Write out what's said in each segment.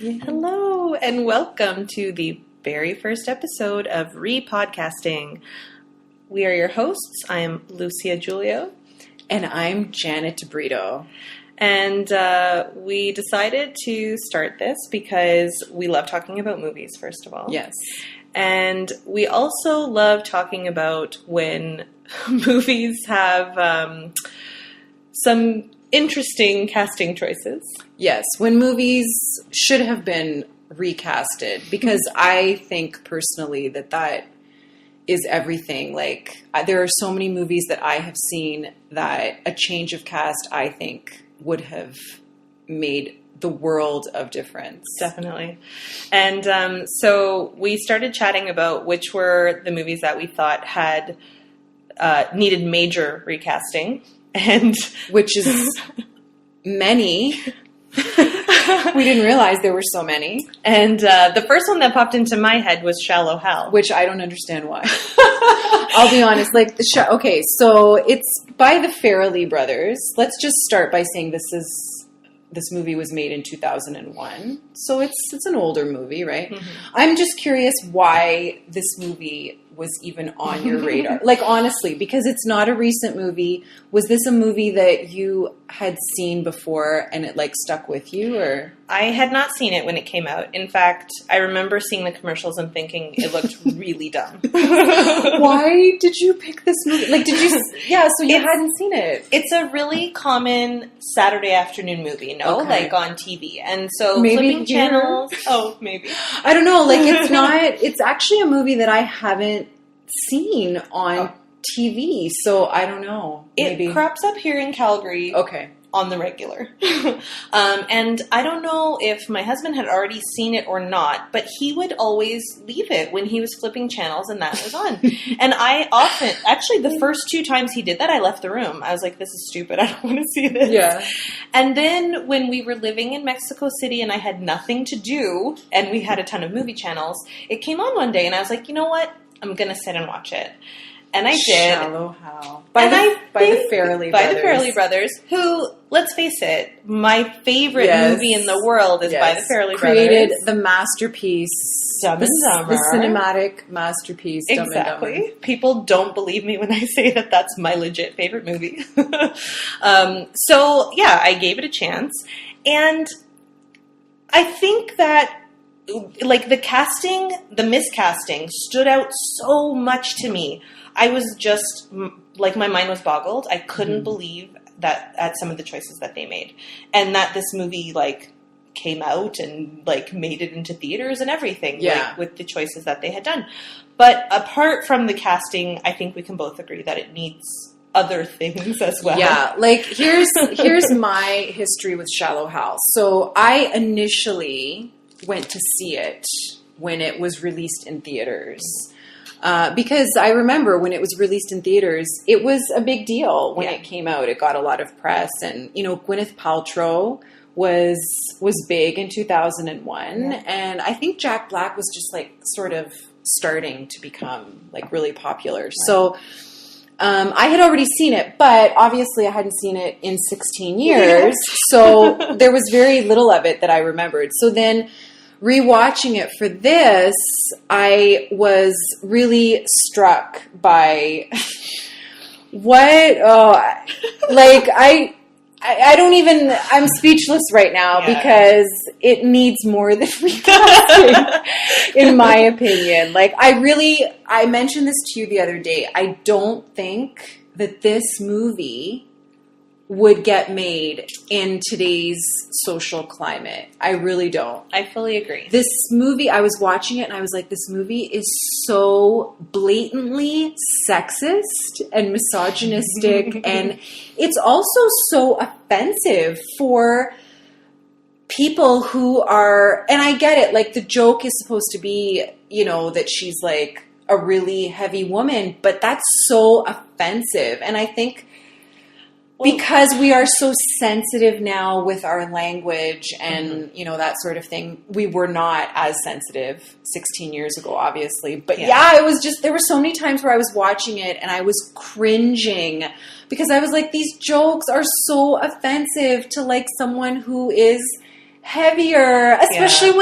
Yeah. Hello, and welcome to the very first episode of Repodcasting. We are your hosts. I am Lucia Giulio. And I'm Janet DeBrito. And we decided to start this because we love talking about movies, first of all. Yes. And we also love talking about when movies have some interesting casting choices. Yes, when movies should have been recasted, because I think personally that is everything. Like, there are so many movies that I have seen that a change of cast, I think, would have made the world of difference. Definitely. And so we started chatting about which were the movies that we thought had needed major recasting. And which is many. We didn't realize there were so many. And the first one that popped into my head was Shallow Hal. Which I don't understand why. I'll be honest. Like okay, so it's by the Farrelly brothers. Let's just start by saying this movie was made in 2001. So it's an older movie, right? Mm-hmm. I'm just curious why this movie was even on your radar. Like, honestly, because it's not a recent movie. Was this a movie that you had seen before and it, like, stuck with you, or? I had not seen it when it came out. In fact, I remember seeing the commercials and thinking it looked really dumb. Why did you pick this movie? Like, did you? Yeah, so you hadn't seen it. It's a really common Saturday afternoon movie, like on TV. And so maybe flipping channels. Oh, maybe. I don't know. Like, it's not. It's actually a movie that I haven't seen on TV, so I don't know. Maybe. It crops up here in Calgary. Okay. On the regular. And I don't know if my husband had already seen it or not, but he would always leave it when he was flipping channels and that was on. And I often, actually the first 2 times he did that, I left the room. I was like, this is stupid. I don't want to see this. Yeah. And then when we were living in Mexico City and I had nothing to do and we had a ton of movie channels, it came on one day and I was like, you know what? I'm going to sit and watch it. And I did. Shallow Hal. By the Farrelly brothers, who, let's face it, my favorite movie in the world is by the Farrelly brothers. Created the masterpiece. Dumb and Dumber. The cinematic masterpiece, Dumb and Dumber. Exactly. People don't believe me when I say that that's my legit favorite movie. So, yeah, I gave it a chance. And I think that like the casting, the miscasting stood out so much to me. I was just, like, my mind was boggled. I couldn't believe that at some of the choices that they made. And that this movie, like, came out and, like, made it into theaters and everything. Yeah. Like, with the choices that they had done. But apart from the casting, I think we can both agree that it needs other things as well. Yeah, like, here's my history with Shallow Hal. So I initially went to see it when it was released in theaters. Because I remember when it was released in theaters, it was a big deal when it came out. It got a lot of press, and Gwyneth Paltrow was big in 2001, and I think Jack Black was just like sort of starting to become like really popular. Right. So I had already seen it, but obviously I hadn't seen it in 16 years, so there was very little of it that I remembered. So then, rewatching it for this, I was really struck by I don't even, I'm speechless right now because it needs more than recasting, in my opinion. Like, I mentioned this to you the other day. I don't think that this movie would get made in today's social climate. I really don't. I fully agree. This movie, I was watching it and I was like, this movie is so blatantly sexist and misogynistic, and it's also so offensive for people who are, and I get it, like, the joke is supposed to be, that she's like a really heavy woman, but that's so offensive. And I think because we are so sensitive now with our language and, that sort of thing. We were not as sensitive 16 years ago, obviously. But it was just, there were so many times where I was watching it and I was cringing because I was like, these jokes are so offensive to, like, someone who is heavier, especially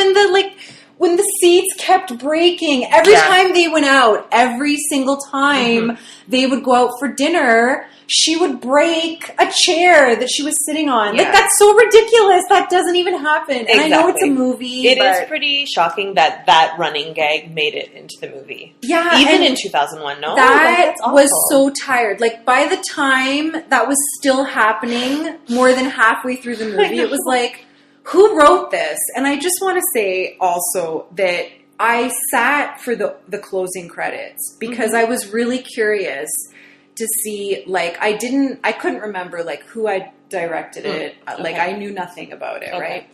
when the seats kept breaking. Every time they went out, every single time they would go out for dinner, she would break a chair that she was sitting on. Like, that's so ridiculous. That doesn't even happen. And I know it's a movie. It is pretty shocking that running gag made it into the movie. Yeah. Even in 2001, no? That was so tired. Like, by the time that was still happening, more than halfway through the movie, it was like, who wrote this? And I just want to say also that I sat for the closing credits because I was really curious to see, like, I couldn't remember, like, who I directed it. Like, I knew nothing about it, right?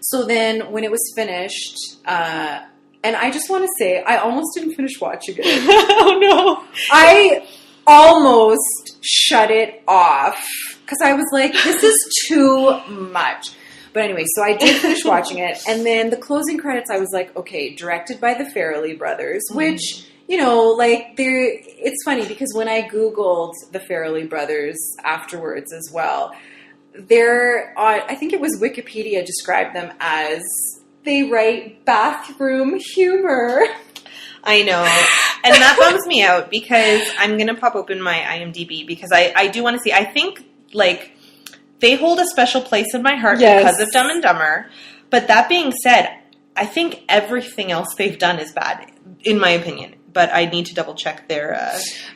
So then when it was finished, and I just want to say, I almost didn't finish watching it. Oh, no. I almost shut it off because I was like, this is too much. But anyway, so I did finish watching it. And then the closing credits, I was like, okay, directed by the Farrelly brothers, which... You know, like, it's funny because when I Googled the Farrelly brothers afterwards as well, I think it was Wikipedia described them as, they write bathroom humor. I know. And that bums me out because I'm going to pop open my IMDb because I do want to see. I think, like, they hold a special place in my heart because of Dumb and Dumber. But that being said, I think everything else they've done is bad, in my opinion. But I need to double check their...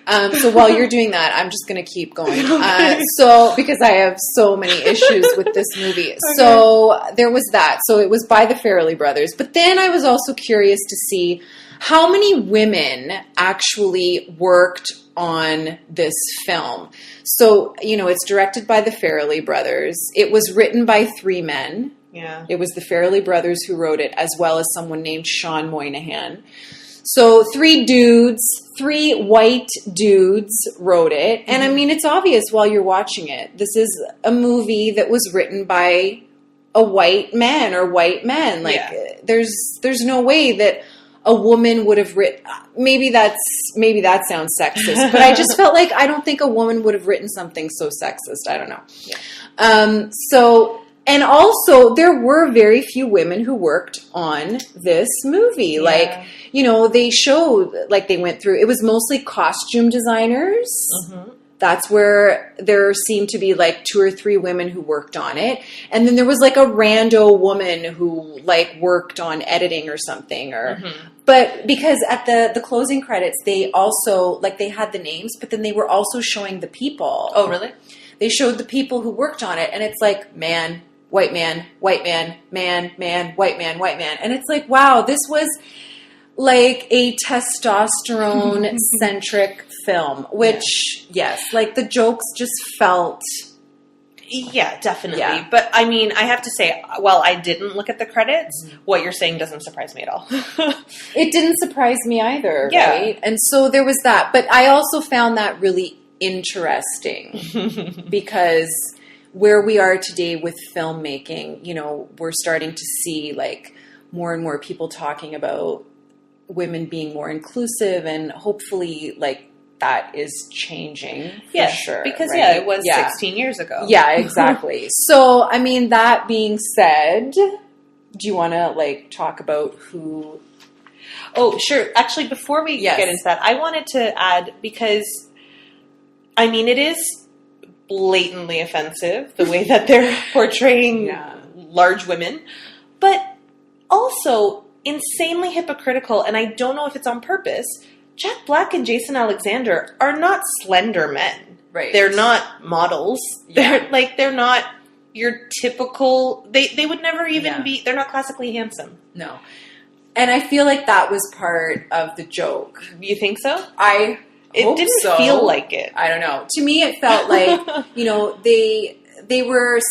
So while you're doing that, I'm just going to keep going. Because I have so many issues with this movie. Okay. So there was that. So it was by the Farrelly brothers. But then I was also curious to see how many women actually worked on this film. So, you know, it's directed by the Farrelly brothers. It was written by 3 men. Yeah. It was the Farrelly brothers who wrote it, as well as someone named Sean Moynihan. So 3 white dudes wrote it. And I mean, it's obvious while you're watching it. This is a movie that was written by a white man or white men. Like, there's no way that a woman would have written... Maybe that sounds sexist, but I just felt like I don't think a woman would have written something so sexist. I don't know. Yeah. And also, there were very few women who worked on this movie. Yeah. Like, you know, they showed, like, they went through, it was mostly costume designers. Mm-hmm. That's where there seemed to be, like, 2 or 3 women who worked on it. And then there was, like, a rando woman who, like, worked on editing or something. But because at the closing credits, they also, like, they had the names, but then they were also showing the people. Oh, really? They showed the people who worked on it. And it's like, man... white man, man, white man. And it's like, wow, this was like a testosterone-centric film, which, yes, like the jokes just felt... Yeah, definitely. Yeah. But, I mean, I have to say, while I didn't look at the credits, what you're saying doesn't surprise me at all. It didn't surprise me either, right? And so there was that. But I also found that really interesting because... where we are today with filmmaking, you know, we're starting to see, like, more and more people talking about women being more inclusive, and hopefully, like, that is changing for sure. Because, right? it was 16 years ago. Yeah, exactly. So, I mean, that being said, do you want to, like, talk about who... Oh, sure. Actually, before we get into that, I wanted to add, because, I mean, it is... blatantly offensive, the way that they're portraying large women, but also insanely hypocritical, and I don't know if it's on purpose. Jack Black and Jason Alexander are not slender men. Right. They're not models. Yeah. They're not your typical... They would never even be... They're not classically handsome. No. And I feel like that was part of the joke. You think so? It didn't feel like it. I don't know. To me, it felt like, you know, they were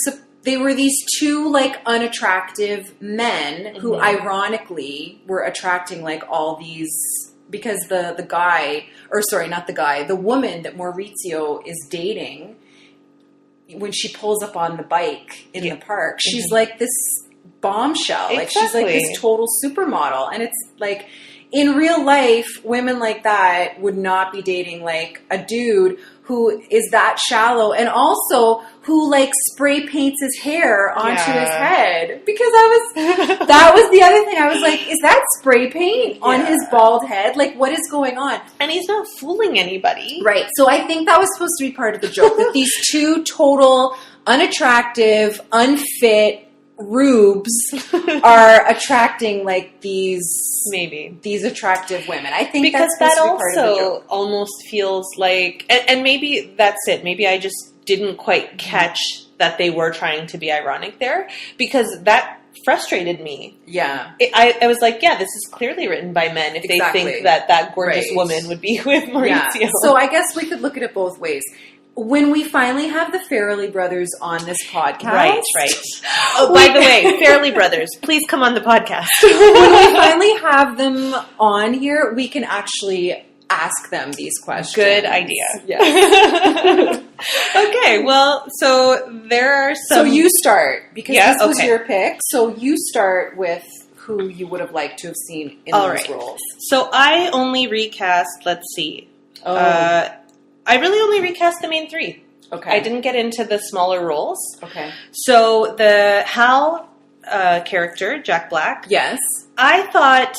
these 2, like, unattractive men who ironically were attracting, like, all these, because the woman that Maurizio is dating, when she pulls up on the bike in the park, she's like this bombshell. Exactly. Like, she's like this total supermodel. And it's like, in real life, women like that would not be dating like a dude who is that shallow and also who like spray paints his hair onto his head. Because that was the other thing. I was like, is that spray paint on his bald head? Like, what is going on? And he's not fooling anybody. Right. So I think that was supposed to be part of the joke, that these two total unattractive, unfit rubes are attracting like these attractive women. I think because that's that supposed to be part of the also joke. almost feels like, and maybe that's it. Maybe I just didn't quite catch that they were trying to be ironic there, because that frustrated me. Yeah. I was like, yeah, this is clearly written by men if they think that gorgeous woman would be with Mauricio. Yeah. So I guess we could look at it both ways. When we finally have the Farrelly brothers on this podcast. Right. Oh, by the way, Farrelly brothers, please come on the podcast. When we finally have them on here, we can actually ask them these questions. Good idea. Yes. Okay, well, so there are some... So you start, because this was your pick. So you start with who you would have liked to have seen in those roles. So I only recast, let's see. I really only recast the main three. Okay. I didn't get into the smaller roles. Okay. So the Hal character, Jack Black. Yes. I thought,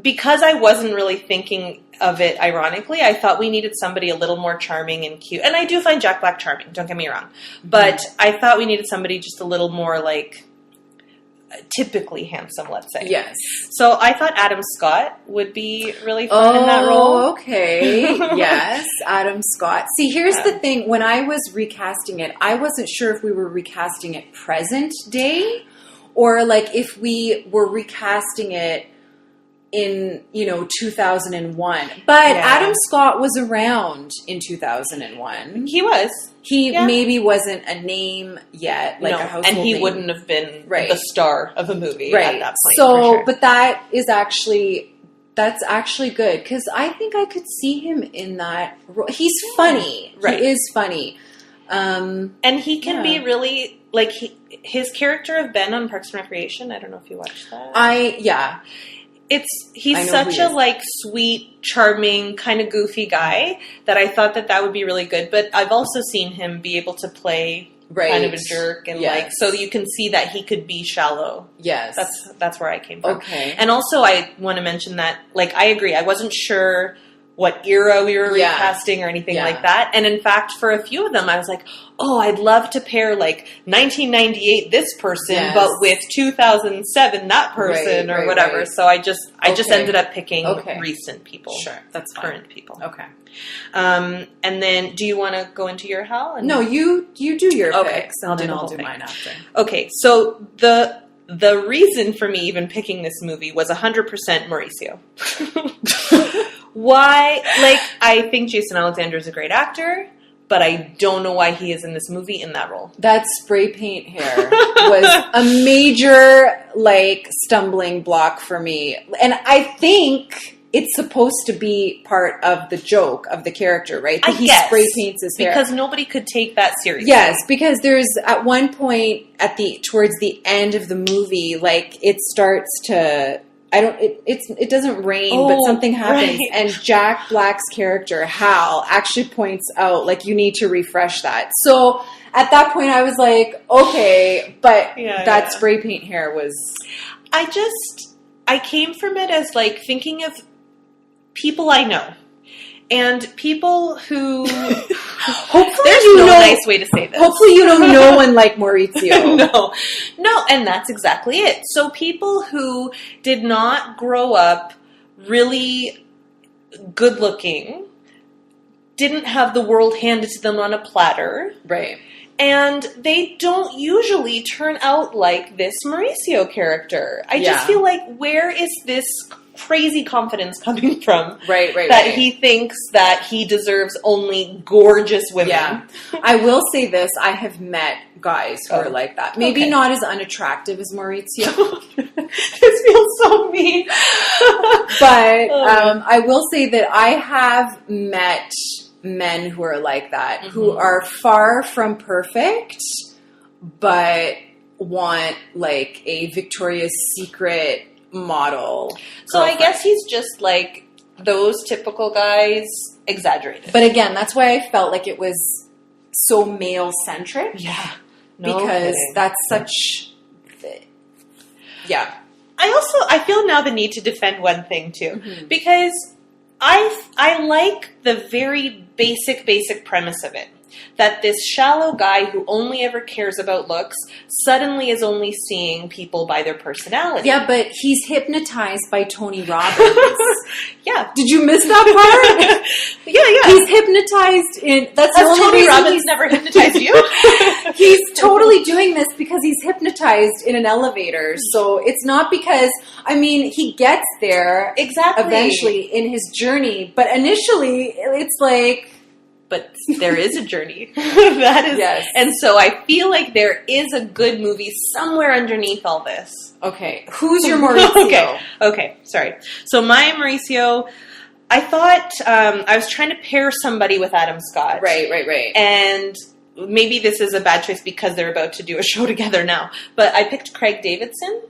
because I wasn't really thinking of it ironically, I thought we needed somebody a little more charming and cute. And I do find Jack Black charming, don't get me wrong. But I thought we needed somebody just a little more like typically handsome, let's say. Yes. So I thought Adam Scott would be really fun in that role. Oh, okay. Yes, Adam Scott. See, here's the thing. When I was recasting it, I wasn't sure if we were recasting it present day or like if we were recasting it in, 2001. But Adam Scott was around in 2001. He was. He maybe wasn't a name yet, like a household and he name. wouldn't have been the star of the movie at that point. So, for sure. But that's actually good, because I think I could see him in that role. He's funny. Right. He is funny. And he can be really, like, his character of Ben on Parks and Recreation, I don't know if you watched that. He's such a like sweet, charming, kind of goofy guy that I thought that would be really good. But I've also seen him be able to play kind of a jerk and like, so you can see that he could be shallow. Yes. That's where I came from. Okay. And also I want to mention that, like, I agree. I wasn't sure what era we were recasting or anything like that. And in fact, for a few of them, I was like, oh, I'd love to pair like 1998 this person, but with 2007 that person or whatever. Right. So I just ended up picking recent people. Sure, that's fine. Current people. Okay. And then, do you want to go into your Hal? No, you do your picks, I'll and do I'll do mine after. Okay, so the reason for me even picking this movie was 100% Mauricio. Why? Like, I think Jason Alexander is a great actor, but I don't know why he is in this movie in that role. That spray paint hair was a major, like, stumbling block for me. And I think it's supposed to be part of the joke of the character, right? That he spray paints his hair. Because nobody could take that seriously. Yes, because there's, at one point, towards the end of the movie, like, it starts to... It doesn't rain, but something happens. Right. And Jack Black's character, Hal, actually points out, like, you need to refresh that. So at that point I was like, okay, but that spray paint hair was... I came from it as, like, thinking of people I know. And people who... Hopefully there's no nice way to say this. Hopefully you know no one like Mauricio. No, and that's exactly it. So people who did not grow up really good looking, didn't have the world handed to them on a platter. Right. And they don't usually turn out like this Mauricio character. I just feel like, where is this crazy confidence coming from? That he thinks that he deserves only gorgeous women. Yeah. I will say this. I have met guys who are like that. Maybe not as unattractive as Mauricio. This feels so mean. But I will say that I have met men who are like that, who are far from perfect, but want like a Victoria's Secret model. So I guess he's just like those typical guys exaggerated. But again, that's why I felt like it was so male-centric. Yeah. No because kidding. That's such... Yeah. I feel now the need to defend one thing, too. Mm-hmm. Because I like the very basic premise of it. That this shallow guy who only ever cares about looks suddenly is only seeing people by their personality. Yeah, but he's hypnotized by Tony Robbins. Yeah. Did you miss that part? Yeah. He's hypnotized in... That's Has Tony Robbins never hypnotized you? He's totally doing this because he's hypnotized in an elevator. So it's not because... I mean, he gets there eventually in his journey. But initially, it's like... But there is a journey. That is, yes. And so I feel like there is a good movie somewhere underneath all this. Okay. Who's your Mauricio? Okay. Sorry. So my Mauricio, I thought I was trying to pair somebody with Adam Scott. Right. And maybe this is a bad choice because they're about to do a show together now. But I picked Craig Davidson.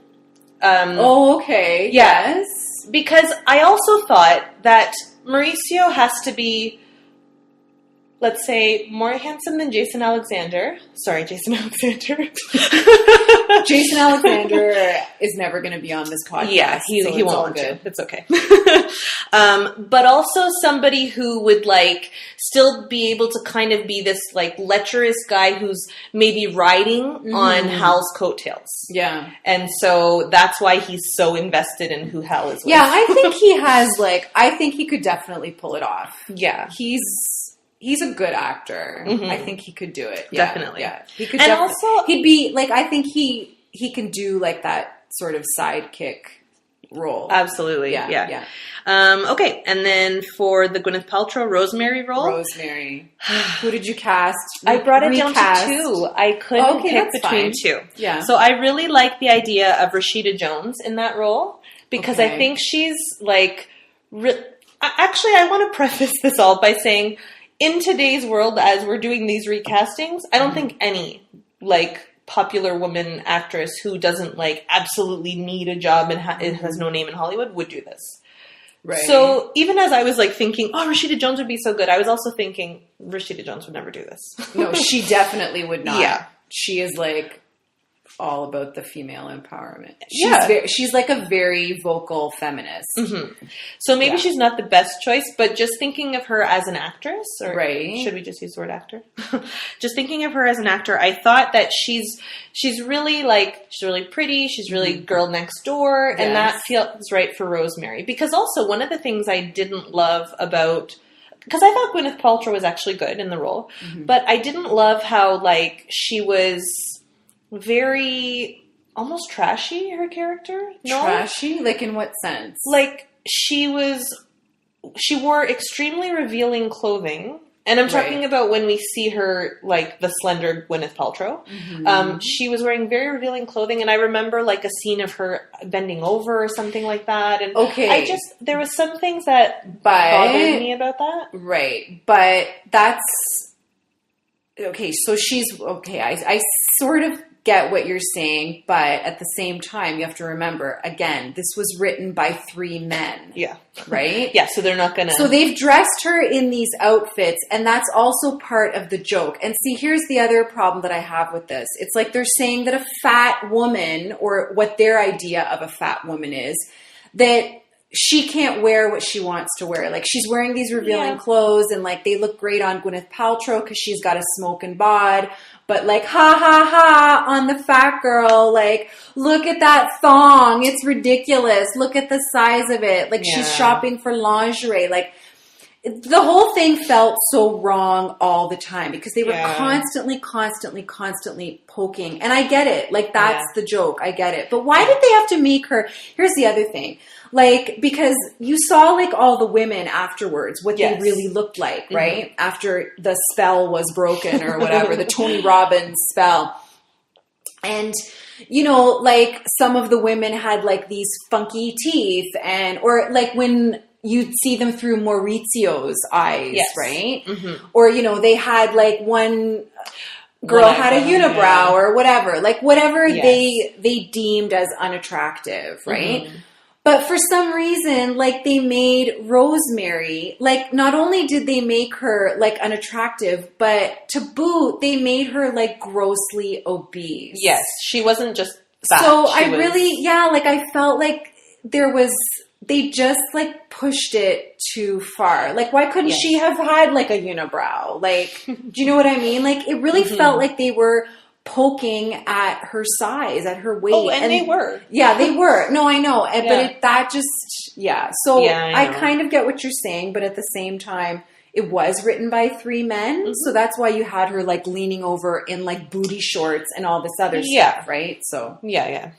Okay. Yeah. Yes. Because I also thought that Mauricio has to be... let's say, more handsome than Jason Alexander. Sorry, Jason Alexander. Jason Alexander is never going to be on this podcast. Yeah, he won't want to. It's okay. But also somebody who would, like, still be able to kind of be this, like, lecherous guy who's maybe riding on Hal's coattails. Yeah. And so that's why he's so invested in who Hal is with. Yeah, I think he has, like, I think he could definitely pull it off. Yeah. He's a good actor. Mm-hmm. I think he could do it. Yeah, definitely. Yeah. He could and also... he'd be, like, I think he can do, like, that sort of sidekick role. Absolutely. Yeah. Okay. And then for the Gwyneth Paltrow Rosemary role. Rosemary. Who did you cast? I brought it down to 2. I couldn't pick between 2. Yeah. So I really like the idea of Rashida Jones in that role because I think she's, like... Actually, I want to preface this all by saying... in today's world, as we're doing these recastings, I don't think any, like, popular woman actress who doesn't, like, absolutely need a job and has no name in Hollywood would do this. Right. So even as I was, like, thinking, oh, Rashida Jones would be so good, I was also thinking, Rashida Jones would never do this. No, she definitely would not. Yeah. She is, like... all about the female empowerment. She's like a very vocal feminist. Mm-hmm. So maybe she's not the best choice, but just thinking of her as an actress, or should we just use the word actor? Just thinking of her as an actor, I thought that she's really she's really pretty, she's really girl next door, and that feels right for Rosemary. Because also one of the things I didn't love about, because I thought Gwyneth Paltrow was actually good in the role, but I didn't love how she was very almost trashy, her character. No? Trashy? Like in what sense? Like she wore extremely revealing clothing. And I'm talking about when we see her, like, the slender Gwyneth Paltrow. Mm-hmm. She was wearing very revealing clothing, and I remember, like, a scene of her bending over or something like that. And there was some things that bothered me about that. Right. But that's... Okay, so she's... Okay, I sort of get what you're saying, but at the same time, you have to remember, again, this was written by 3 men. Yeah. Right? Yeah, so they're not going to... So they've dressed her in these outfits, and that's also part of the joke. And see, here's the other problem that I have with this. It's like they're saying that a fat woman, or what their idea of a fat woman is, that she can't wear what she wants to wear. Like, she's wearing these revealing clothes, and, like, they look great on Gwyneth Paltrow because she's got a smoking bod. But, like, ha, ha, ha, on the fat girl, like, look at that thong. It's ridiculous. Look at the size of it. Like, she's shopping for lingerie. Like, the whole thing felt so wrong all the time because they were constantly poking. And I get it. Like, that's the joke. I get it. But why did they have to make her... Here's the other thing. Like, because you saw, like, all the women afterwards, what they really looked like, right? Mm-hmm. After the spell was broken or whatever, the Tony Robbins spell. And, you know, like, some of the women had, like, these funky teeth or, like, when you'd see them through Maurizio's eyes, right? Mm-hmm. Or, you know, they had, like, one... girl had a unibrow or whatever. Like, whatever they deemed as unattractive, right? Mm-hmm. But for some reason, like, they made Rosemary, like, not only did they make her, like, unattractive, but to boot, they made her, like, grossly obese. Yes, she wasn't just fat. So I felt like they just, like, pushed it too far. Like, why couldn't she have had, like, a unibrow? Like, do you know what I mean? Like, it really felt like they were poking at her size, at her weight. Oh, and they were. Yeah, they were. No, I know. But So I kind of get what you're saying, but at the same time, it was written by 3 men. So that's why you had her, like, leaning over in, like, booty shorts and all this other stuff, right? So yeah.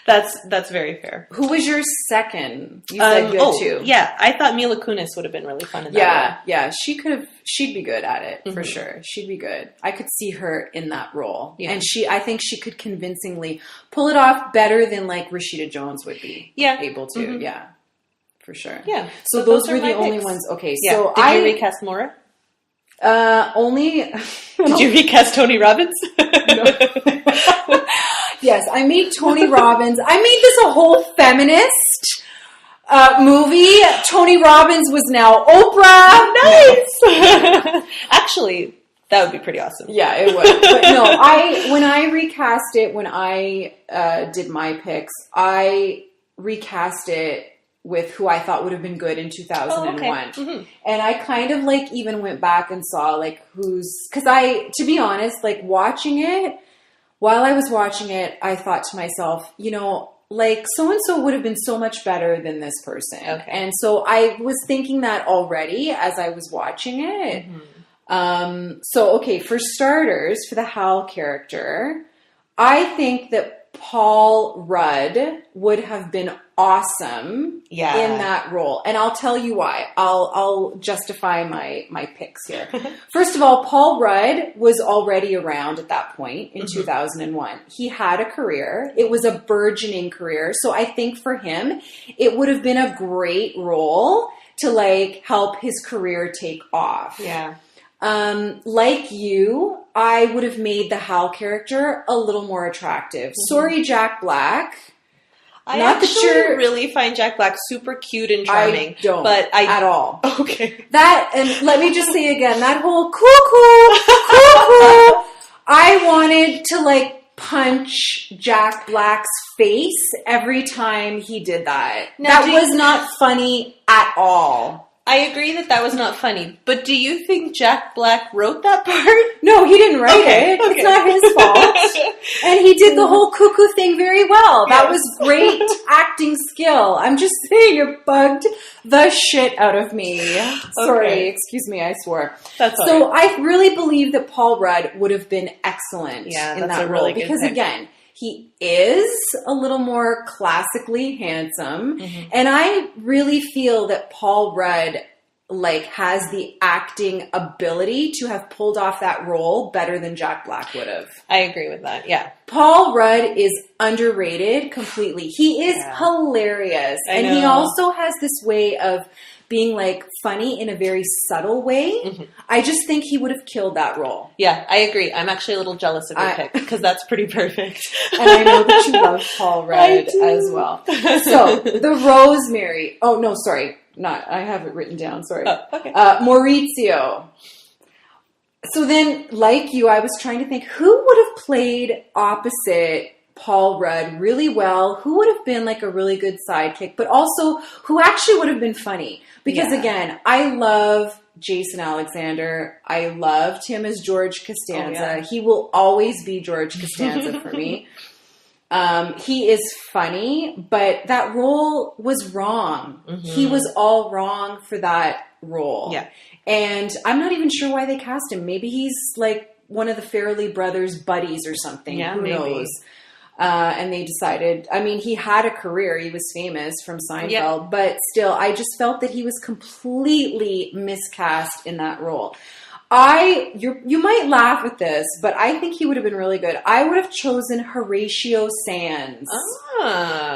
That's very fair. Who was your second? You said you had 2. Yeah, I thought Mila Kunis would have been really fun in that role. Yeah, she'd be good at it, for sure. She'd be good. I could see her in that role. Yeah. And I think she could convincingly pull it off better than, like, Rashida Jones would be able to. Yeah, for sure. Yeah. So those were the only ones. Okay, yeah. So Did you recast Maura? Only... Did you recast Tony Robbins? No. Yes, I made Tony Robbins. I made this a whole feminist movie. Tony Robbins was now Oprah. Nice. Actually, that would be pretty awesome. Yeah, it would. But no, when I recast it, when I did my picks, I recast it with who I thought would have been good in 2001. Oh, okay. And I kind of, like, even went back and saw, like, to be honest, like, while I was watching it, I thought to myself, you know, like, so-and-so would have been so much better than this person. Okay. And so I was thinking that already as I was watching it. For starters, for the Hal character, I think that Paul Rudd would have been awesome in that role. And I'll tell you why. I'll justify my picks here. First of all, Paul Rudd was already around at that point in 2001. He had a career. It was a burgeoning career. So I think for him, it would have been a great role to, like, help his career take off. Yeah. Like you, I would have made the Hal character a little more attractive. Sorry, Jack Black. I really find Jack Black super cute and charming. I don't, at all. Okay. That, and let me just say again, that whole cuckoo, I wanted to, like, punch Jack Black's face every time he did that. Now, that was not funny at all. I agree that was not funny, but do you think Jack Black wrote that part? No, he didn't write it. Okay. It's not his fault. And he did the whole cuckoo thing very well. That was great acting skill. I'm just saying, it bugged the shit out of me. Sorry, excuse me, I swore. That's all so right. I really believe that Paul Rudd would have been excellent in that role. Really because pick. Again, he is a little more classically handsome. And I really feel that Paul Rudd, like, has the acting ability to have pulled off that role better than Jack Black would have. I agree with that, yeah. Paul Rudd is underrated completely. He is hilarious. And he also has this way of being, like, funny in a very subtle way. I just think he would have killed that role. Yeah, I agree. I'm actually a little jealous of your pick because that's pretty perfect. And I know that you love Paul Rudd as well. So, the Rosemary. Oh, no, sorry. I have it written down. Sorry. Oh, okay. Maurizio. So then, like you, I was trying to think who would have played opposite Paul Rudd really well, who would have been, like, a really good sidekick, but also who actually would have been funny. Because again, I love Jason Alexander. I loved him as George Costanza. He will always be George Costanza for me. He is funny, but that role was wrong. He was all wrong for that role. Yeah. And I'm not even sure why they cast him. Maybe he's, like, one of the Farrelly brothers' buddies or something. Yeah, Who knows? And they decided, I mean, he had a career. He was famous from Seinfeld, but still, I just felt that he was completely miscast in that role. You might laugh at this, but I think he would have been really good. I would have chosen Horatio Sanz.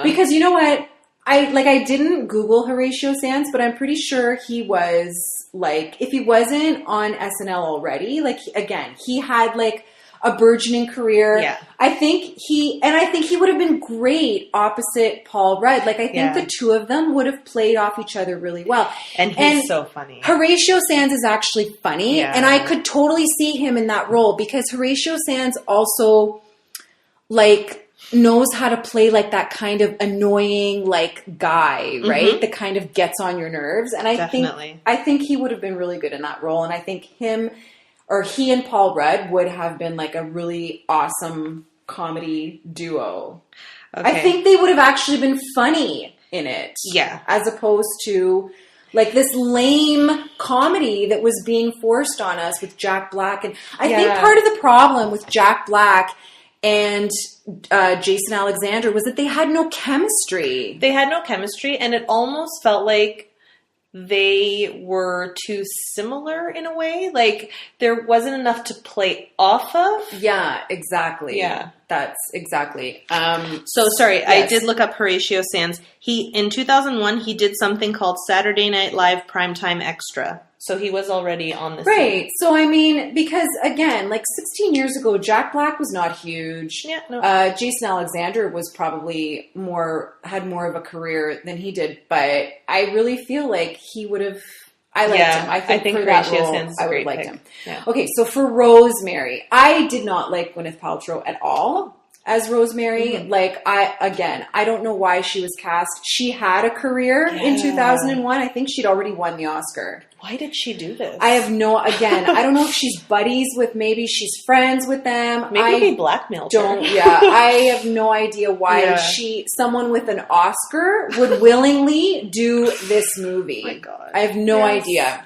Because you know what? I didn't Google Horatio Sanz, but I'm pretty sure he was, like, if he wasn't on SNL already, like, again, he had, like, a burgeoning career. Yeah. I think he would have been great opposite Paul Rudd. Like, I think the two of them would have played off each other really well. And he's so funny. Horatio Sanz is actually funny. Yeah. And I could totally see him in that role because Horatio Sanz also, like, knows how to play like that kind of annoying like guy, right? That kind of gets on your nerves. And I think he would have been really good in that role. And I think he and Paul Rudd would have been like a really awesome comedy duo. Okay. I think they would have actually been funny in it. Yeah. As opposed to like this lame comedy that was being forced on us with Jack Black. And I think part of the problem with Jack Black and Jason Alexander was that they had no chemistry. They had no chemistry, and it almost felt like they were too similar in a way. Like, there wasn't enough to play off of. Yeah, exactly. Yeah. That's exactly. Sorry, yes. I did look up Horatio Sanz. In 2001, he did something called Saturday Night Live Primetime Extra. So he was already on this. Right. Scene. So, I mean, because, again, like 16 years ago, Jack Black was not huge. Yeah, no. Jason Alexander was probably had more of a career than he did. But I really feel like he would have... I liked him. I think for that role, I would have liked him. Yeah. Okay, so for Rosemary, I did not like Gwyneth Paltrow at all as Rosemary. Mm-hmm. Like, I don't know why she was cast. She had a career in 2001. I think she'd already won the Oscar. Why did she do this? I don't know if she's buddies with, maybe she's friends with them. Maybe they blackmailed her. I have no idea why someone with an Oscar would willingly do this movie. Oh my God. I have no idea.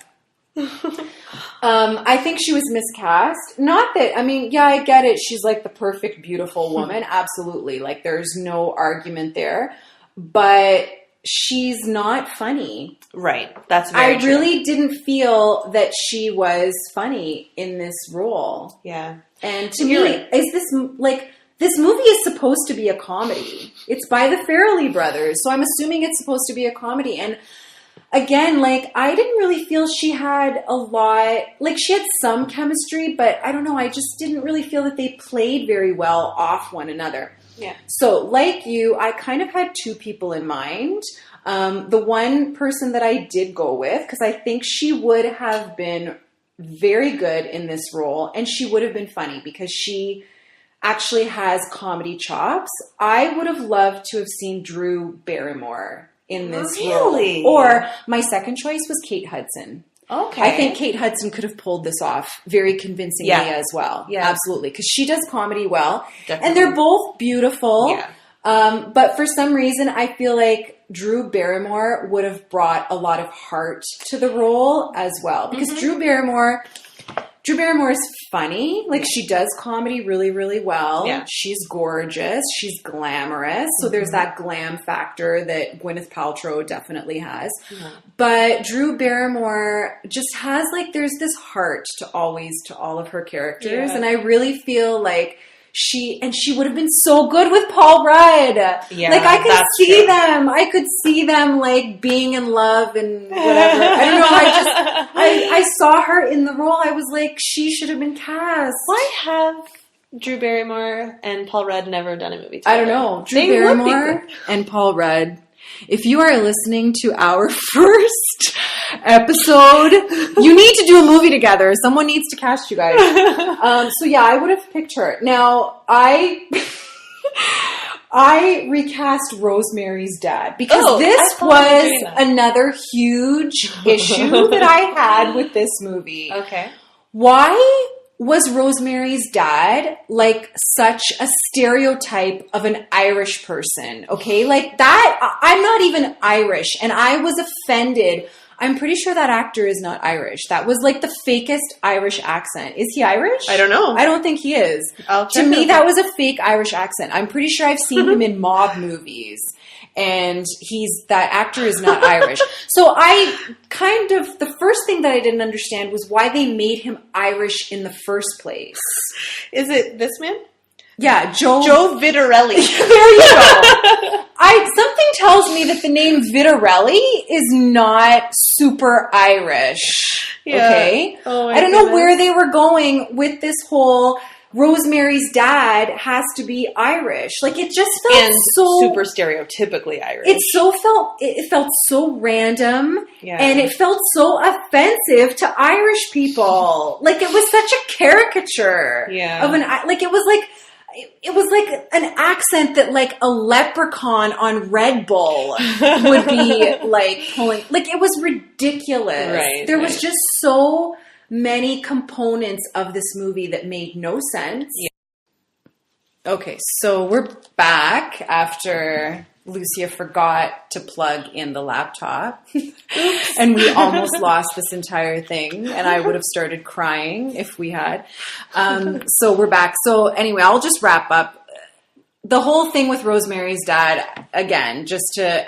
I think she was miscast. Not that, I mean, yeah, I get it. She's like the perfect, beautiful woman. Absolutely. Like, there's no argument there. But she's not funny. Right. That's very true. I really didn't feel that she was funny in this role. Yeah. And to me, is this, like, this movie is supposed to be a comedy. It's by the Farrelly brothers. So I'm assuming it's supposed to be a comedy. And again, like, I didn't really feel she had a lot, like, she had some chemistry, but I don't know, I just didn't really feel that they played very well off one another. Yeah. So, like you, I kind of had two people in mind. The one person that I did go with, because I think she would have been very good in this role, and she would have been funny, because she actually has comedy chops. I would have loved to have seen Drew Barrymore in this role. Or my second choice was Kate Hudson. Okay. I think Kate Hudson could have pulled this off very convincingly as well. Yeah. Absolutely. Because she does comedy well. Definitely. And they're both beautiful. Yeah. But for some reason, I feel like Drew Barrymore would have brought a lot of heart to the role as well. Because Drew Barrymore is funny. Like, she does comedy really, really well. Yeah. She's gorgeous. She's glamorous. So there's that glam factor that Gwyneth Paltrow definitely has. Mm-hmm. But Drew Barrymore just has, like, there's this heart to all of her characters. Yeah. And I really feel like she would have been so good with Paul Rudd. Yeah, like, I could see them. I could see them, like, being in love and whatever. I don't know. I saw her in the role. I was like, she should have been cast. Why have Drew Barrymore and Paul Rudd never done a movie together? I don't know. Drew Barrymore and Paul Rudd. If you are listening to our first episode, you need to do a movie together. Someone needs to cast you guys. So yeah, I would have picked her. Now, I recast Rosemary's dad because this was another huge issue that I had with this movie. Okay. Why was Rosemary's dad like such a stereotype of an Irish person? Okay, like that, I'm not even Irish, and I was offended. I'm pretty sure that actor is not Irish. That was like the fakest Irish accent. Is he Irish? I don't know. I don't think he is. To me, that was a fake Irish accent. I'm pretty sure I've seen him in mob movies. And that actor is not Irish. So the first thing that I didn't understand was why they made him Irish in the first place. Is it this man? Yeah, Joe Vitarelli. There you go. Something tells me that the name Vitarelli is not super Irish. Yeah. Okay? Oh, I don't know where they were going with this whole Rosemary's dad has to be Irish. Like, it just felt and so super stereotypically Irish. It felt so random, and it felt so offensive to Irish people. Like, it was such a caricature of it was like an accent that like a leprechaun on Red Bull would be like pulling. Like, it was ridiculous. Right, there was just so many components of this movie that made no sense. Yeah. Okay, so we're back after Lucia forgot to plug in the laptop. And we almost lost this entire thing, and I would have started crying if we had. So we're back. So anyway, I'll just wrap up. The whole thing with Rosemary's dad, again, just to,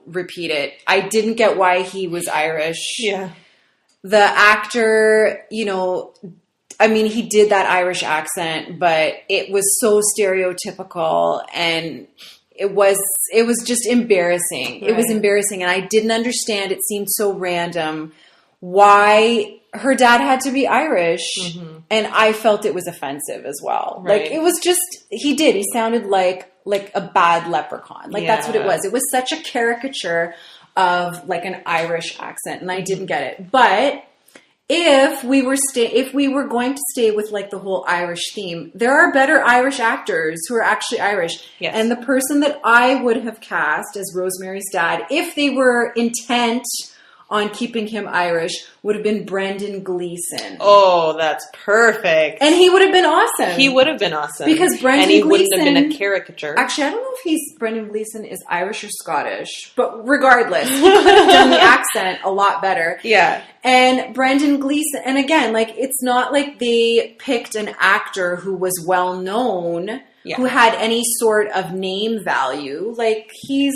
repeat it, I didn't get why he was Irish. Yeah. The actor, he did that Irish accent, but it was so stereotypical, and it was just embarrassing. Right. It was embarrassing, and I didn't understand. It seemed so random why her dad had to be Irish, and I felt it was offensive as well. Right. Like, it was just, he sounded like a bad leprechaun. Like, that's what it was. It was such a caricature of like an Irish accent, and I didn't get it. But if we were going to stay with like the whole Irish theme, there are better Irish actors who are actually Irish. Yes. And the person that I would have cast as Rosemary's dad, if they were intent on keeping him Irish, would have been Brendan Gleeson. Oh, that's perfect. And he would have been awesome. He would have been awesome. Because Brendan Gleeson... And he Gleeson, wouldn't have been a caricature. Actually, I don't know if Brendan Gleeson is Irish or Scottish. But regardless, he could have done the accent a lot better. Yeah. And Brendan Gleeson... And again, like, it's not like they picked an actor who was well-known, who had any sort of name value. Like, he's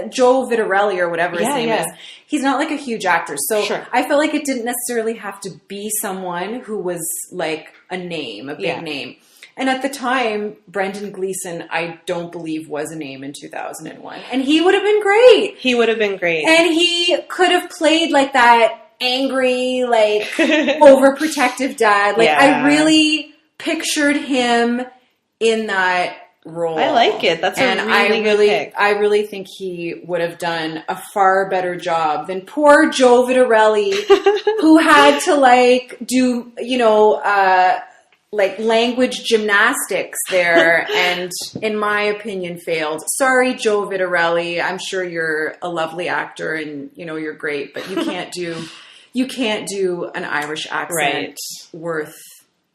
Joe Vitarelli or whatever his name is. He's not like a huge actor. So I felt like it didn't necessarily have to be someone who was like a name, a big name. And at the time, Brendan Gleeson, I don't believe was a name in 2001. And he would have been great. He would have been great. And he could have played like that angry, like overprotective dad. Like, I really pictured him in that role. I like it. That's a really good pick. I really think he would have done a far better job than poor Joe Vitarelli, who had to like do, like language gymnastics there, and in my opinion failed. Sorry, Joe Vitarelli. I'm sure you're a lovely actor and you're great, but you can't do an Irish accent worth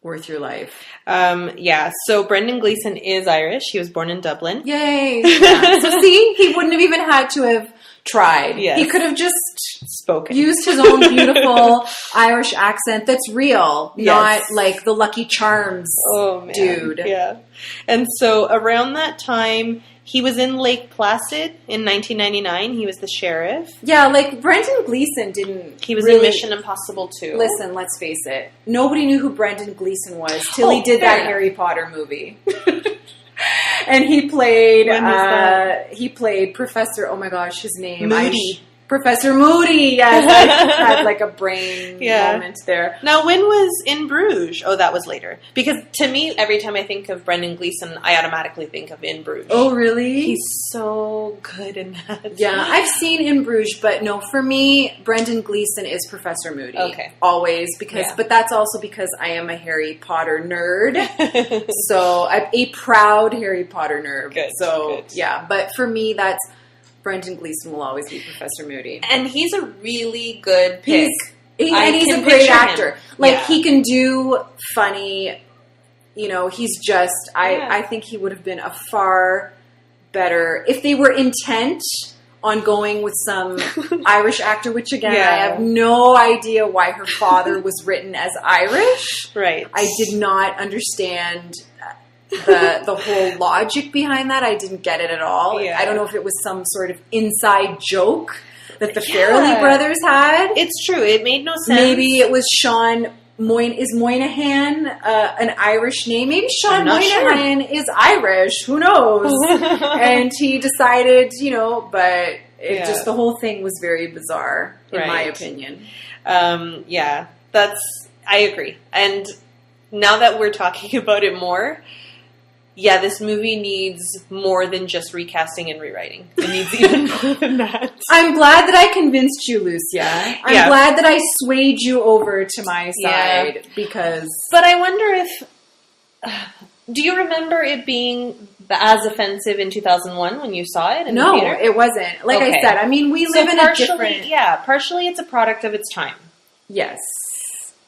your life. So Brendan Gleeson is Irish. He was born in Dublin. Yay. Yeah. So see, he wouldn't have even had to have tried. Yes. He could have just used his own beautiful Irish accent that's real, not like the Lucky Charms dude. Yeah. And so around that time, he was in Lake Placid in 1999. He was the sheriff. Yeah, like Brendan Gleeson didn't. He was in Mission Impossible 2. Listen, let's face it. Nobody knew who Brendan Gleeson was till he did that Harry Potter movie. And he played. He played Professor. Oh my gosh, his name. Moody. Professor Moody. Yes, I had like a brain moment there. Now, when was In Bruges? Oh, that was later. Because to me, every time I think of Brendan Gleeson, I automatically think of In Bruges. Oh, really? He's so good in that. Yeah, I've seen In Bruges, but no, for me, Brendan Gleeson is Professor Moody. Okay. Always, but that's also because I am a Harry Potter nerd. So I'm a proud Harry Potter nerd. Good. So, yeah, but for me, that's Brendan Gleeson will always be Professor Moody. And he's a really good pick. He's a great actor. Like, he can do funny, he's just, I think he would have been a far better, if they were intent on going with some Irish actor, which again, I have no idea why her father was written as Irish. Right. I did not understand the whole logic behind that. I didn't get it at all. Yeah. I don't know if it was some sort of inside joke that the Farrelly brothers had. It's true. It made no sense. Maybe it was Sean Moynihan an Irish name? Maybe Sean Moynihan is Irish. Who knows? And he decided, but just the whole thing was very bizarre, in my opinion. I agree. And now that we're talking about it more, yeah, this movie needs more than just recasting and rewriting. It needs even more than that. I'm glad that I convinced you, Lucia. I'm glad that I swayed you over to my side because... But I wonder if... do you remember it being as offensive in 2001 when you saw it in the theater? No, it wasn't. Like I said, I mean, we live in a different... Yeah, partially it's a product of its time. Yes.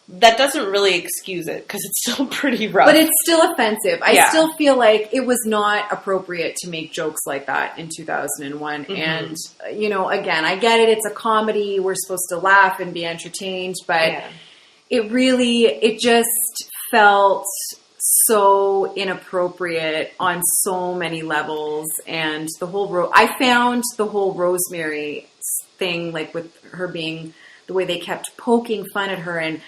That doesn't really excuse it, because it's still pretty rough. But it's still offensive. I still feel like it was not appropriate to make jokes like that in 2001. Mm-hmm. And, you know, again, I get it. It's a comedy. We're supposed to laugh and be entertained. But it just felt so inappropriate on so many levels. And the whole... I found the whole Rosemary thing, like with her being... the way they kept poking fun at her and...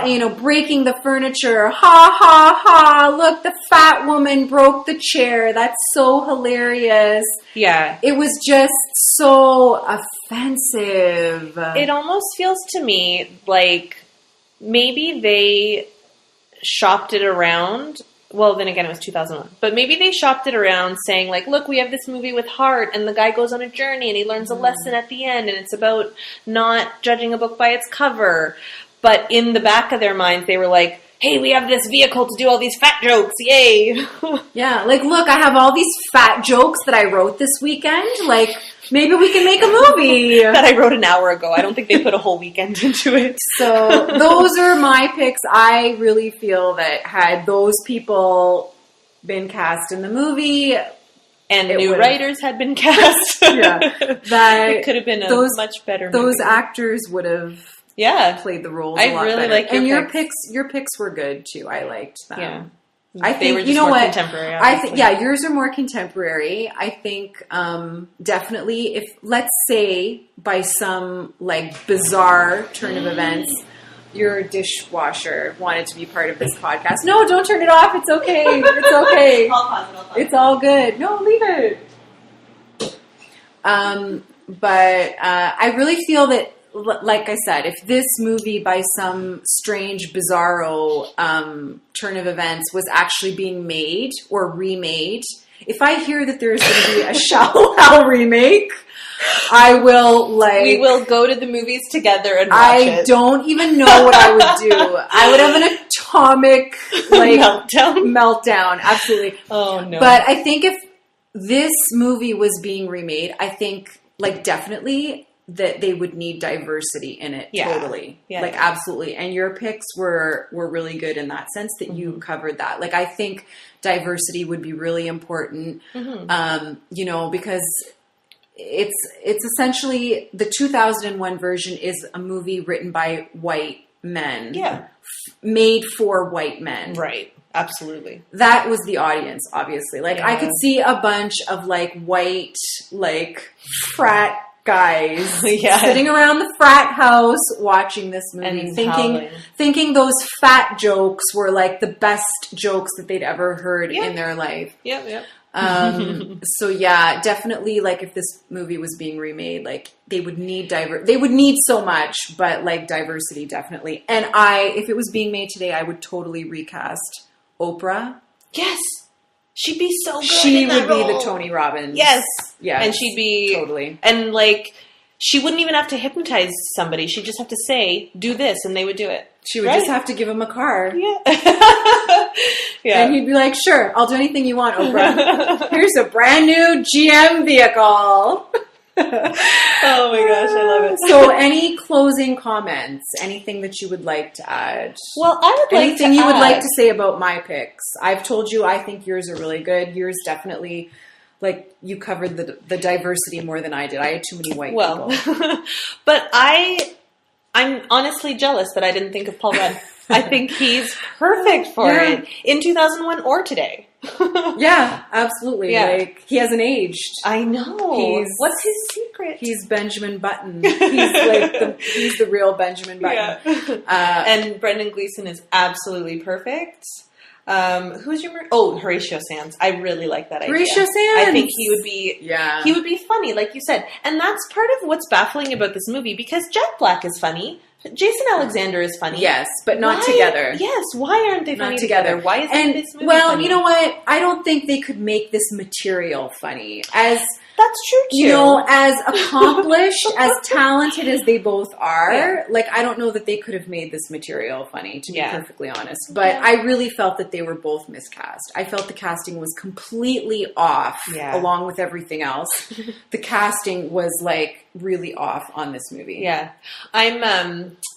you know, breaking the furniture. Ha, ha, ha. Look, the fat woman broke the chair. That's so hilarious. Yeah. It was just so offensive. It almost feels to me like maybe they shopped it around. Well, then again, it was 2001. But maybe they shopped it around saying, like, look, we have this movie with heart, and the guy goes on a journey, and he learns a lesson at the end, and it's about not judging a book by its cover. But in the back of their minds, they were like, hey, we have this vehicle to do all these fat jokes. Yay. Yeah, like, look, I have all these fat jokes that I wrote this weekend. Like, maybe we can make a movie. That I wrote an hour ago. I don't think they put a whole weekend into it. So those are my picks. I really feel that had those people been cast in the movie... and new writers had been cast. That it could have been a much better movie. Those actors would have... played the roles a lot better. I really like your picks. Your picks were good too. I liked them. Yeah. I think they were just more contemporary. I think yours are more contemporary. I think definitely if let's say by some like bizarre turn of events your dishwasher wanted to be part of this podcast. No, don't turn it off. It's okay. It's okay. I'll pause it. It's all good. No, leave it. But I really feel that, like I said, if this movie by some strange, bizarro turn of events was actually being made or remade, if I hear that there's going to be a Shallow Hal remake, I will we will go to the movies together and watch it. I don't even know what I would do. I would have an atomic meltdown. Absolutely. Oh no. But I think if this movie was being remade, I think definitely that they would need diversity in it. Totally. Yeah. Absolutely. And your picks were really good in that sense that you covered that. Like, I think diversity would be really important, because it's essentially the 2001 version is a movie written by white men. Yeah. Made for white men. Right. Absolutely. That was the audience, obviously. I could see a bunch of white, frat guys sitting around the frat house watching this movie and thinking those fat jokes were the best jokes that they'd ever heard in their life. Yeah. So yeah, definitely if this movie was being remade, they would need they would need so much, but diversity definitely. And if it was being made today, I would totally recast Oprah. Yes. She'd be so good. She would be the Tony Robbins. Yes. Yeah. And she'd be totally. And she wouldn't even have to hypnotize somebody. She'd just have to say, "Do this," and they would do it. She would just have to give him a car. Yeah. And he'd be like, "Sure, I'll do anything you want, Oprah. Here's a brand new GM vehicle." Oh my gosh, I love it. So, any closing comments? Anything that you would like to add? Well, I would like anything you would like to say about my picks. I've told you I think yours are really good. Yours definitely, you covered the diversity more than I did. I had too many white people. But I'm honestly jealous that I didn't think of Paul Rudd. I think he's perfect for it in 2001 or today. Yeah, absolutely. Yeah. He hasn't aged. I know. What's his secret? He's Benjamin Button. He's the real Benjamin Button. Yeah. And Brendan Gleeson is absolutely perfect. Who's your... Horatio Sands. I really like that idea. Horatio Sands! I think he would be... Yeah. He would be funny, like you said. And that's part of what's baffling about this movie, because Jack Black is funny. Jason Alexander is funny. Yes, but not Why- together. Yes, why aren't they funny Not together? together. Why isn't this movie well, funny? you know what? I don't think they could make this material funny. As That's true too. you know, as accomplished, as talented as they both are, Yeah. like, I don't know that they could have made this material funny, to be Yeah. perfectly honest. But Yeah. I really felt that they were both miscast. I felt the casting was completely off, Yeah. along with everything else. The casting was, like, really off on this movie. Yeah. I am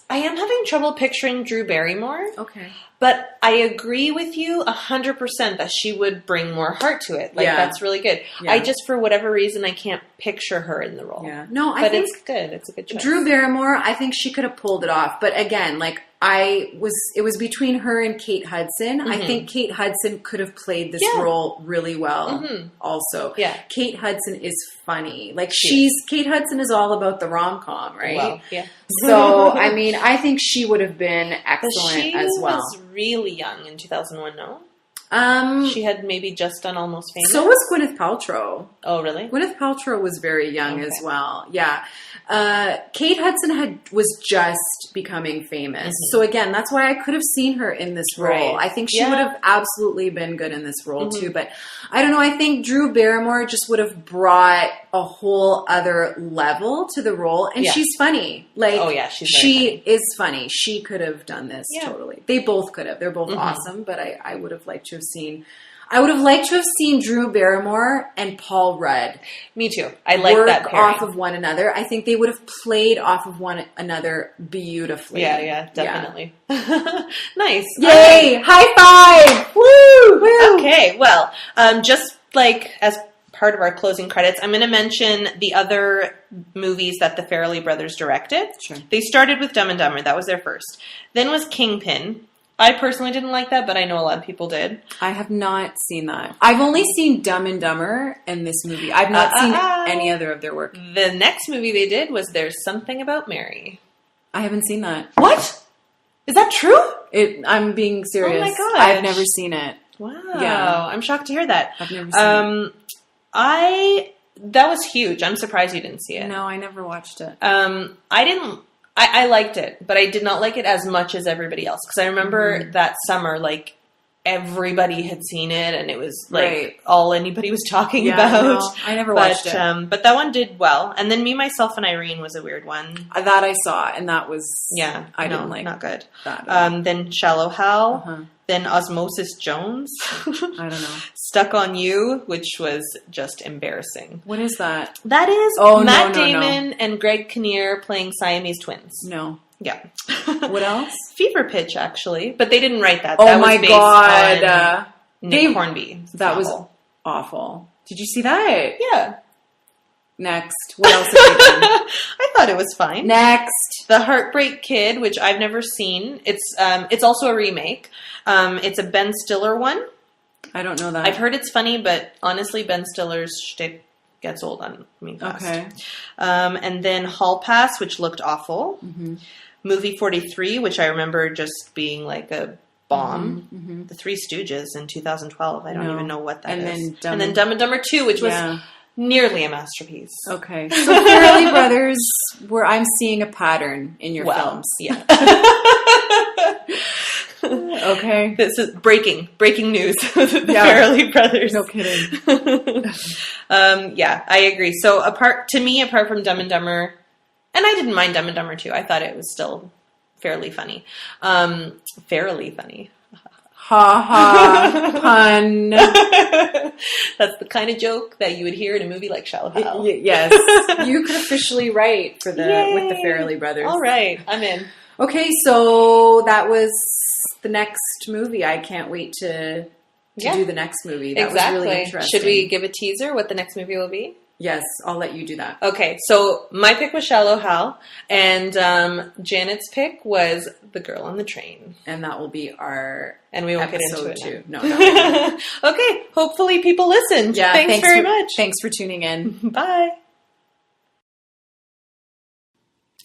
having trouble picturing Drew Barrymore. Okay. But I agree with you 100% that she would bring more heart to it. Like, Yeah. that's really good. Yeah. I just, for whatever reason, I can't picture her in the role. Yeah. No, I But think it's good. It's a good choice. Drew Barrymore, I think she could have pulled it off. But again, like, it was between her and Kate Hudson. I think Kate Hudson could have played this Yeah. role really well also. Yeah. Kate Hudson is funny. Like, She Kate Hudson is all about the rom-com, right? Well, yeah. So, I mean, I think she would have been But excellent she as well. was really young in 2001, no? Um, She had maybe just done Almost Famous. so was Gwyneth Paltrow. Oh, really? Gwyneth Paltrow was very young as Okay. well. Yeah. Kate Hudson was just becoming famous. So again, that's why I could have seen her in this role. Right. I think she Yeah. would have absolutely been good in this role too. But I don't know. I think Drew Barrymore just would have brought a whole other level to the role. And Yeah. she's funny. Like, Oh, yeah, she's very she funny. is funny. She could have done this Yeah. totally. They both could have. They're both awesome. But I would have liked to have seen... I would have liked to have seen Drew Barrymore and Paul Rudd Me too. I like work that pairing. off of one another. I think they would have played off of one another beautifully. Yeah, definitely. Nice. Yay! High five! Woo! Woo! Okay, well, just like as part of our closing credits, I'm going to mention the other movies that the Farrelly brothers directed. Sure. They started with Dumb and Dumber. That was their first. Then was Kingpin. I personally didn't like that, but I know a lot of people did. I have not seen that. I've only seen Dumb and Dumber and this movie. I've not seen any other of their work. The next movie they did was There's Something About Mary. I haven't seen that. What? Is that true? I'm being serious. Oh my gosh. I've never seen it. Wow. Yeah. I'm shocked to hear that. I've never seen That was huge. I'm surprised you didn't see it. it. No, I never watched it. I liked it, but I did not like it as much as everybody else. Because I remember that summer, like, everybody had seen it, and it was, like, all anybody was talking about. No, I never watched it. But that one did well. And then Me, Myself, and Irene was a weird one. That I saw, and that was... Yeah. I didn't like not good. that. Then Shallow Hal. Uh-huh. Then Osmosis Jones. I don't know. Stuck on You, which was just embarrassing. What is that? That is Matt Damon and Greg Kinnear playing Siamese twins. No. Yeah. What else? Fever Pitch, actually. But they didn't write that. Oh That my was based God. on Nick Hornby. That was novel. awful. Did you see that? Yeah. Next. What else have you done? I thought it was fine. Next. The Heartbreak Kid, which I've never seen. It's also a remake. It's a Ben Stiller one. I don't know that. I've heard it's funny, but honestly, Ben Stiller's shtick gets old on me fast. Okay. And then Hall Pass, which looked awful. Mm-hmm. Movie 43, which I remember just being like a bomb. Mm-hmm. The Three Stooges in 2012. I don't even know what that is. And then Dumb and Dumber 2, which was nearly a masterpiece. Okay. So Farrelly Brothers, where I'm seeing a pattern in your films. Yeah. Okay. This is breaking news. The Farrelly brothers. No kidding. Yeah, I agree. So apart from Dumb and Dumber, and I didn't mind Dumb and Dumber 2. I thought it was still fairly funny. Fairly funny. Ha ha. Pun. That's the kind of joke that you would hear in a movie like Shallow Hal. Yes. You could officially write with the Farrelly brothers. All right. I'm in. Okay, so that was the next movie. I can't wait to do the next movie. That was really interesting. Should we give a teaser what the next movie will be? Yes, I'll let you do that. Okay, so my pick was Shallow Hal, and Janet's pick was The Girl on the Train. And that will be our and we won't get into it too. No. Okay, hopefully people listened. Yeah, thanks very much. Thanks for tuning in. Bye.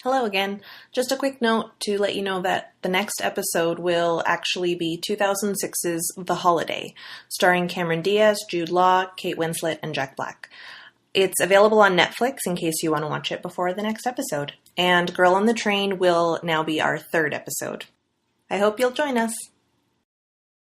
Hello again. Just a quick note to let you know that the next episode will actually be 2006's The Holiday, starring Cameron Diaz, Jude Law, Kate Winslet, and Jack Black. It's available on Netflix in case you want to watch it before the next episode. and Girl on the Train will now be our third episode. I hope you'll join us.